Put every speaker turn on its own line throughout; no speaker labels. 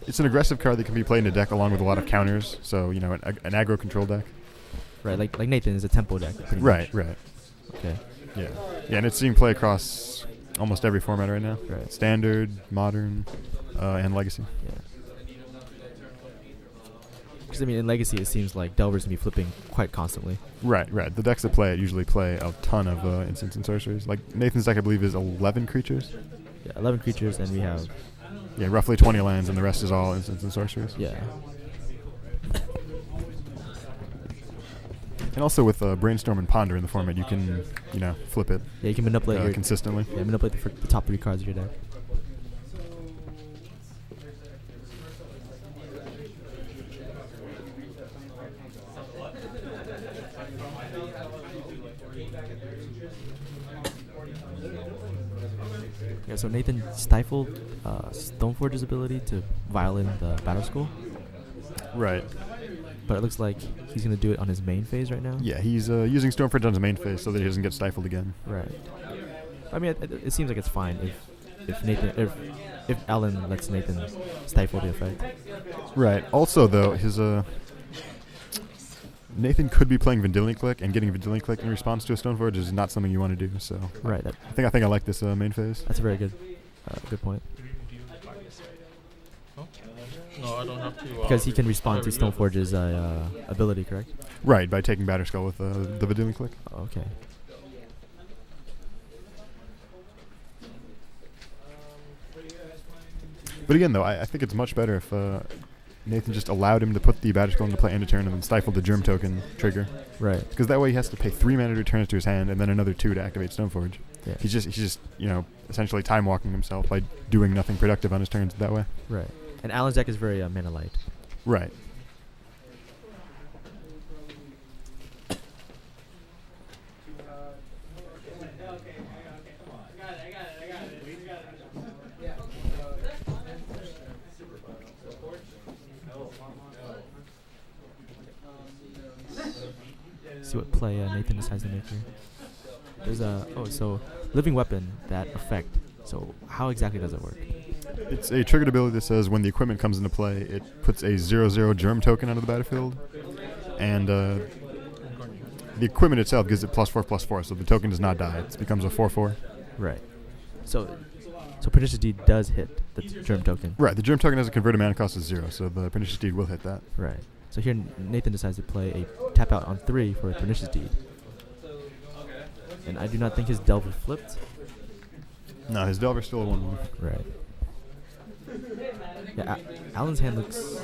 it's an aggressive card that can be played in a deck along with a lot of counters. So an aggro control deck.
Right, like Nathan is a tempo deck.
Right, right.
Okay.
Yeah, and it's seeing play across almost every format right now.
Right.
Standard, Modern, and Legacy.
Yeah. Because in Legacy, it seems like Delver's gonna be flipping quite constantly.
Right, right. The decks that play it usually play a ton of instants and sorceries. Like Nathan's deck, I believe, is 11 creatures.
Yeah, 11 creatures, and we have...
Yeah, roughly 20 lands, and the rest is all instants and sorceries.
Yeah.
And also with Brainstorm and Ponder in the format, you can, flip it.
Yeah, you can manipulate
consistently.
Yeah, manipulate the top 3 cards of your deck. Yeah, so Nathan stifled Stoneforge's ability to violin the Battle School.
Right.
But it looks like he's going to do it on his main phase right now.
Yeah, he's using Stoneforge on his main phase so that he doesn't get stifled again.
Right. I mean, it seems like it's fine if Alan lets Nathan stifle the effect.
Right. Also, though, his Nathan could be playing Vendilion Click, and getting Vendilion Click in response to a Stoneforge is not something you want to do. So
right.
I think I like this main phase.
That's a very good point.
No, I don't have to.
Because he can respond to Stoneforge's ability, correct?
Right, by taking Batterskull with the Vendilion Click.
Oh, okay.
But again, though, I think it's much better if Nathan just allowed him to put the Batterskull into play end of turn and then stifled the Germ Token trigger.
Right.
Because that way he has to pay 3 mana returns to his hand and then another 2 to activate Stoneforge.
Yeah.
He's just essentially time walking himself by doing nothing productive on his turns that way.
Right. And Alan's deck is very mana light.
Right.
See what play Nathan decides to make here. There's so Living Weapon, that effect. So how exactly does it work?
It's a triggered ability that says when the equipment comes into play, it puts a 0/0 Germ Token onto the battlefield, and the equipment itself gives it +4/+4, so the token does not die. It becomes a 4/4.
Right. So Pernicious Deed does hit the Germ Token.
Right. The Germ Token has a converted mana cost of 0, so the Pernicious Deed will hit that.
Right. So here Nathan decides to play a tap out on 3 for a Pernicious Deed. And I do not think his Delver flipped.
No, his Delver's still a 1/1.
Right. Yeah, Alan's hand looks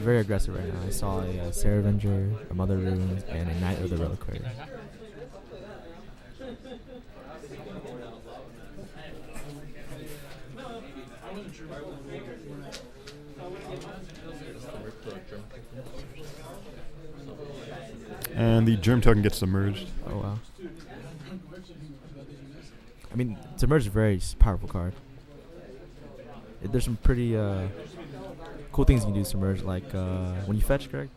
very aggressive right now. I saw a Sarah Avenger, a Mother of Runes, and a Knight of the Reliquary.
And the Germ Token gets submerged.
Oh, wow. I mean, Submerge is a very powerful card. There's some pretty cool things you can do with Submerge, like when you fetch, correct?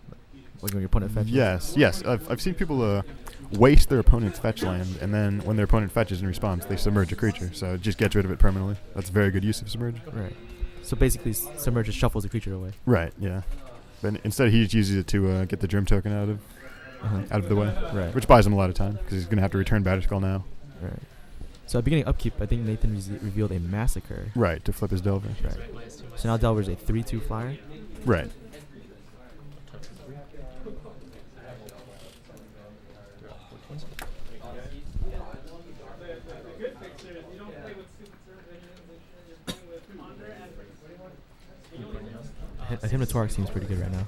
Like when your opponent fetches?
Yes. I've seen people waste their opponent's fetch land, and then when their opponent fetches in response, they submerge a creature. So it just gets rid of it permanently. That's very good use of Submerge.
Right. So basically, Submerge just shuffles the creature away.
Right, yeah. But instead, he just uses it to get the Germ Token out of the way.
Right.
Which buys him a lot of time, because he's going to have to return Batterskull now.
Right. So at beginning upkeep, I think Nathan revealed a Massacre.
Right, to flip his Delver.
Right. So now Delver's a 3/2 flyer.
Right.
Hypnotoric seems pretty good right now.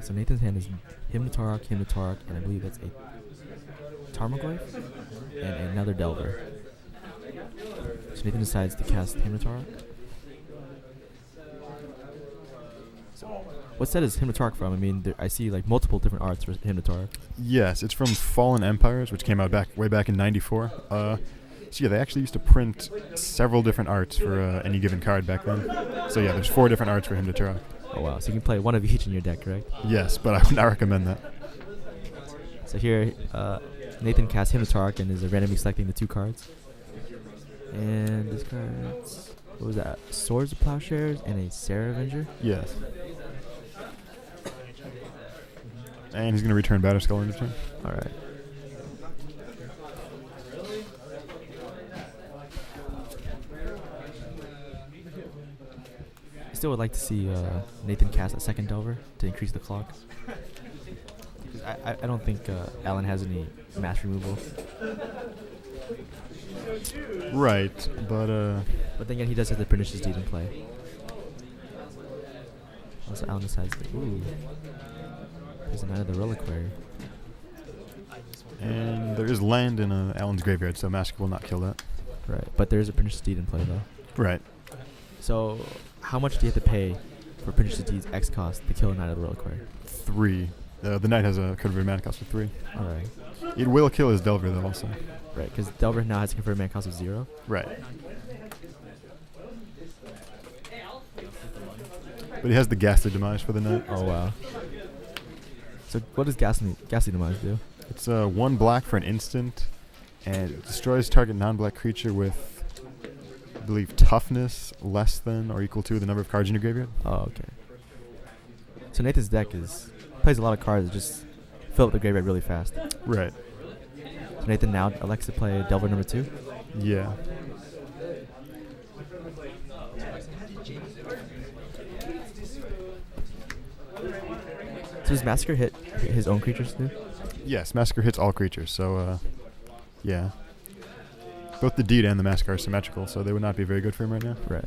So Nathan's hand is Hypnotoric, and I believe that's a Tarmogoyf and another Delver. So Nathan decides to cast Hypnotoric. So what set is Hypnotoric from? I mean, I see like multiple different arts for Hypnotoric.
Yes, it's from Fallen Empires, which came out way back in '94. So yeah, they actually used to print several different arts for any given card back then. So yeah, there's 4 different arts for Hypnotoric.
Oh wow, so you can play one of each in your deck, correct?
Yes, but I would not recommend that.
So here, Nathan casts Himnotark and is randomly selecting the 2 cards. And this card's, what was that? Swords of Plowshares and a Sarah Avenger?
Yes. And he's going to return Batterskull into turn.
Alright. I still would like to see Nathan cast a second Delver to increase the clock. 'Cause I don't think Alan has any mass removal.
Right, but
But then again, he does have the Pernicious Deed in play. Also, Alan decides to. Ooh. There's another Reliquary.
and there is land in Alan's graveyard, so Massacre will not kill that.
Right. But there is a Pernicious Deed in play, though.
Right.
So, how much do you have to pay for Pernicious Deed's X cost to kill a Knight of the Reliquary?
3. The knight has a converted mana cost of 3.
Alright.
It will kill his Delver though also.
Right, because Delver now has a converted mana cost of 0.
Right. But he has the Ghastly Demise for the knight.
Oh, wow. So, what does Ghastly Demise do?
It's 1 black for an instant, and it destroys target non-black creature with, I believe, toughness less than or equal to the number of cards in your graveyard.
Oh, okay. So, Nathan's deck plays a lot of cards that just fill up the graveyard really fast.
Right.
So Nathan now elects to play Delver number 2.
Yeah.
So does Massacre hit his own creatures too?
Yes, Massacre hits all creatures, so, yeah. Both the Deed and the Massacre are symmetrical, so they would not be very good for him right now.
Right.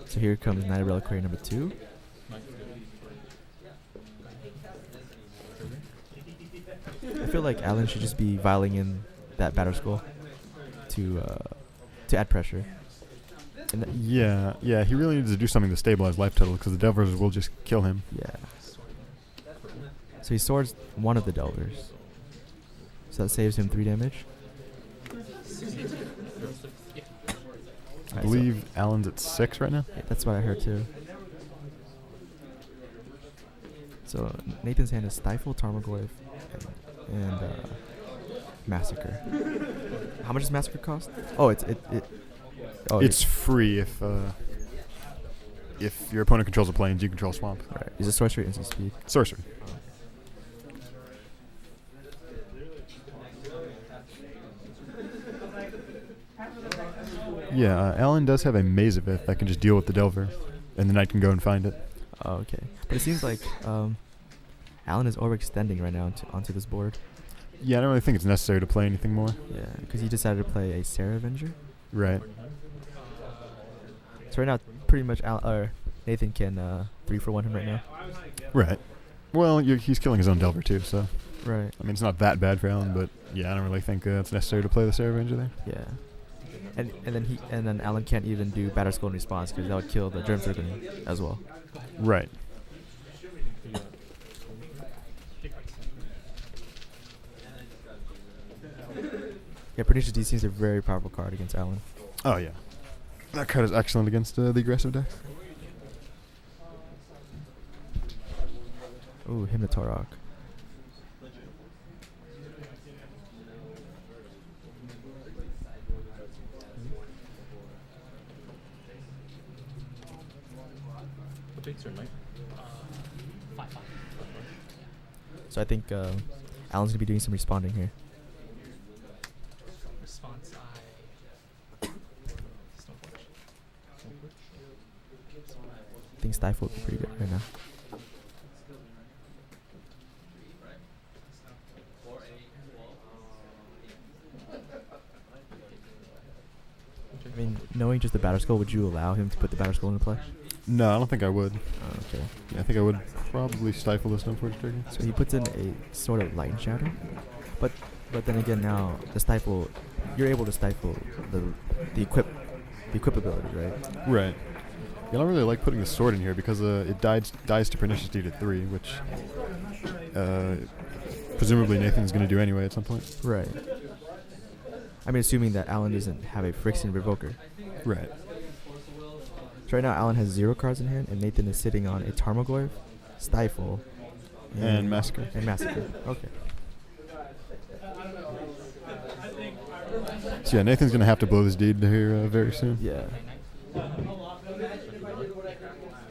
So here comes Knight of Reliquary number 2. I feel like Alan should just be viling in that Batterskull to add pressure. And
Yeah, he really needs to do something to stabilize life total, because the Delvers will just kill him.
yeah. So he swords one of the Delvers. So that saves him 3 damage.
I believe Alan's at 6 right now.
Yeah, that's what I heard too. So Nathan's hand is Stifle, Tarmogoyf, and Massacre. How much does Massacre cost? Oh, it's
Free if your opponent controls a plains, you control swamp.
right. Is it sorcery instant speed?
Sorcery. Yeah, Alan does have a Mazavith that can just deal with the Delver, and the knight can go and find it.
Oh, okay. But it seems like Alan is overextending right now onto this board.
Yeah, I don't really think it's necessary to play anything more.
Yeah, because he decided to play a Sarah Avenger.
Right.
So right now, pretty much Nathan can 3-for-1 him right now.
Right. Well, he's killing his own Delver too, so
Right.
I mean it's not that bad for Alan, but yeah, I don't really think it's necessary to play the Sarah Avenger there.
Yeah. And then Alan can't even do Batterskull in response because that would kill the Germ Serpent as well.
Right.
Yeah, Pernicious Deed seems a very powerful card against Alan.
Oh yeah. That card is excellent against the aggressive deck.
Ooh, Himnotarok.
What takes your knight?
So I think Alan's gonna be doing some responding here.
Response stoneforge.
I think Stifle would be pretty good right now. I mean, knowing just the Batterskull, would you allow him to put the Batterskull into play?
No, I don't think I would.
Oh, okay.
Yeah, I think I would probably stifle the Stoneforge trigger.
So he puts in a sort of Light and Shadow, but then again now the Stifle, you're able to stifle the equipability, right?
Right. Yeah, I don't really like putting the sword in here because it dies to Pernicious Deed at 3, which presumably Nathan's going to do anyway at some point.
Right. I mean, assuming that Alan doesn't have a Phyrexian Revoker.
Right.
So right now Alan has 0 cards in hand, and Nathan is sitting on a Tarmogoyf, Stifle,
And Massacre.
And Massacre. Okay.
So yeah, Nathan's gonna have to blow this deed here very soon.
Yeah.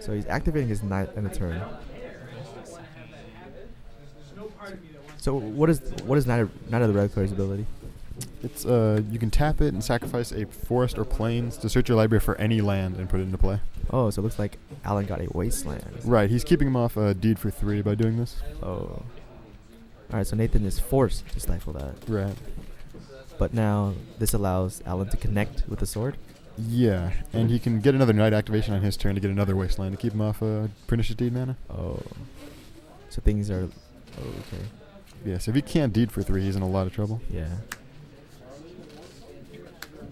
So he's activating his knight in a turn. So what is Knight of the Redclare's ability?
It's you can tap it and sacrifice a forest or plains to search your library for any land and put it into play.
Oh, so it looks like Alan got a Wasteland.
Right, he's keeping him off a deed for 3 by doing this.
Oh. Alright, so Nathan is forced to stifle that.
Right.
But now this allows Alan to connect with the sword.
Yeah, and he can get another knight activation on his turn to get another Wasteland to keep him off Pernicious Deed mana.
Oh. So things are... Oh, okay.
Yeah, so if he can't deed for 3, he's in a lot of trouble.
Yeah.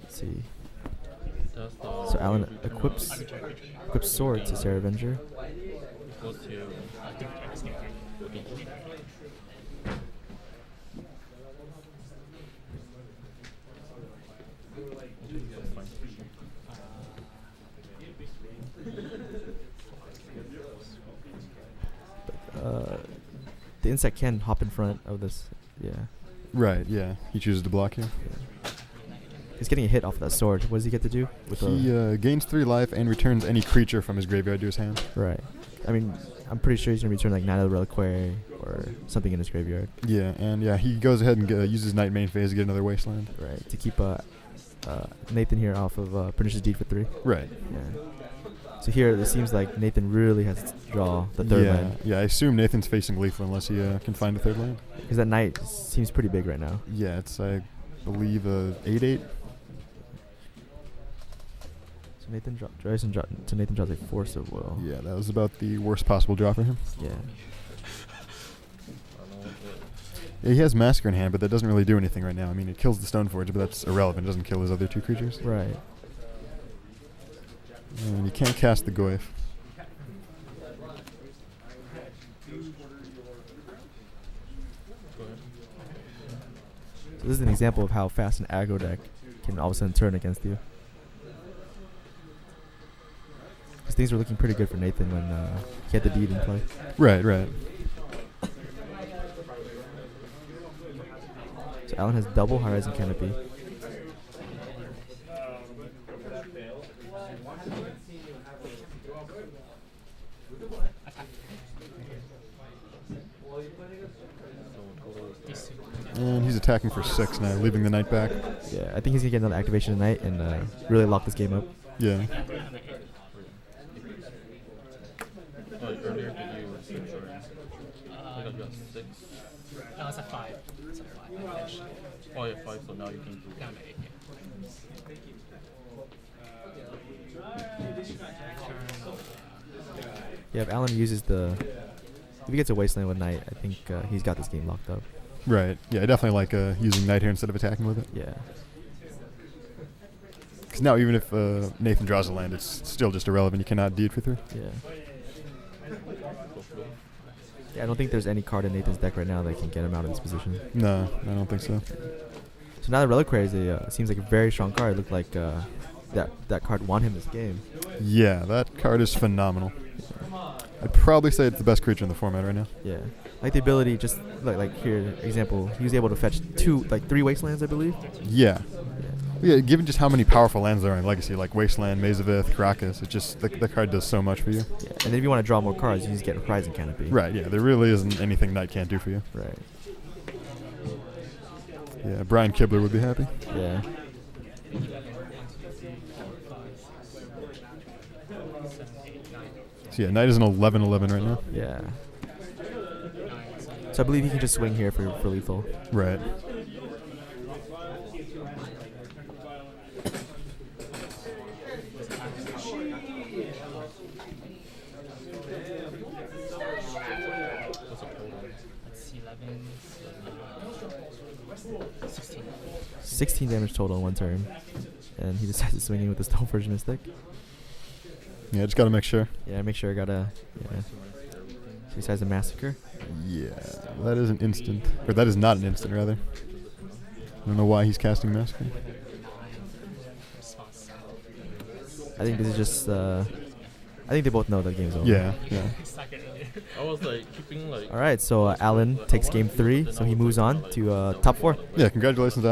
Let's see. So Alan equips sword to Sarah Avenger. The insect can hop in front of this. Yeah.
Right, yeah. He chooses to block here.
Yeah. He's getting a hit off of that sword. What does he get to do?
He gains 3 life and returns any creature from his graveyard to his hand.
Right. I mean, I'm pretty sure he's going to return like Knight of the Reliquary or something in his graveyard.
Yeah, and yeah, he goes ahead and uses Knight main phase to get another Wasteland.
Right. To keep Nathan here off of Pernicious Deed for 3.
Right.
Yeah. So here, it seems like Nathan really has to draw the third land.
Yeah, I assume Nathan's facing lethal unless he can find a third land.
Because that knight seems pretty big right now.
Yeah, it's, I believe, 8/8.
So Nathan draws a Force of Will.
Yeah, that was about the worst possible draw for him.
Yeah.
Yeah, he has Massacre in hand, but that doesn't really do anything right now. I mean, it kills the Stoneforge, but that's irrelevant. It doesn't kill his other 2 creatures.
Right.
And you can't cast the Goyf.
So this is an example of how fast an aggro deck can all of a sudden turn against you. Because things were looking pretty good for Nathan when he had the deed in play.
Right, right.
So Alan has double Horizon Canopy.
And he's attacking for 6 now, leaving the knight back.
Yeah, I think he's going to get another activation tonight and really lock this game up.
Yeah.
Earlier, did you switch your I got 6?
No, it's a 5. It's a 5. I finished.
Oh, yeah, 5, so now you can do
Now I'm at 8,
Yeah, if Alan uses if he gets a Wasteland with Knight, I think he's got this game locked up.
Right. Yeah, I definitely like using Knight here instead of attacking with it.
Yeah.
Because now even if Nathan draws a land, it's still just irrelevant. You cannot deed for 3.
Yeah. Yeah, I don't think there's any card in Nathan's deck right now that can get him out of this position.
No, I don't think so.
So now the Reliquary seems like a very strong card. It looked like that card won him this game.
Yeah, that card is phenomenal. I'd probably say it's the best creature in the format right now.
Yeah. Like the ability, just like here, example, he was able to fetch 3 Wastelands, I believe.
Yeah. Yeah, given just how many powerful lands there are in Legacy, like Wasteland, Maze of Ith, Karakas, it just the card does so much for you.
Yeah, and then if you want to draw more cards, you just get Horizon Canopy.
Right, yeah, there really isn't anything Knight can't do for you.
Right.
Yeah, Brian Kibler would be happy.
Yeah.
So yeah, Knight is an 11/11 right now.
Yeah. So I believe he can just swing here for lethal.
Right.
That's 11, 16.
16 damage total in one turn. And he decides to swing in with the Stoneforge Mystic.
Yeah, just gotta make sure.
Yeah, make sure I gotta... Yeah. He decides to Massacre.
Yeah, that is an instant. Or that is not an instant, rather. I don't know why he's casting Massacre.
I think this is just... I think they both know that game's over.
Yeah, yeah.
I was like keeping like.
Alright, so Alan takes game 3, so he moves on to top 4.
Yeah, congratulations,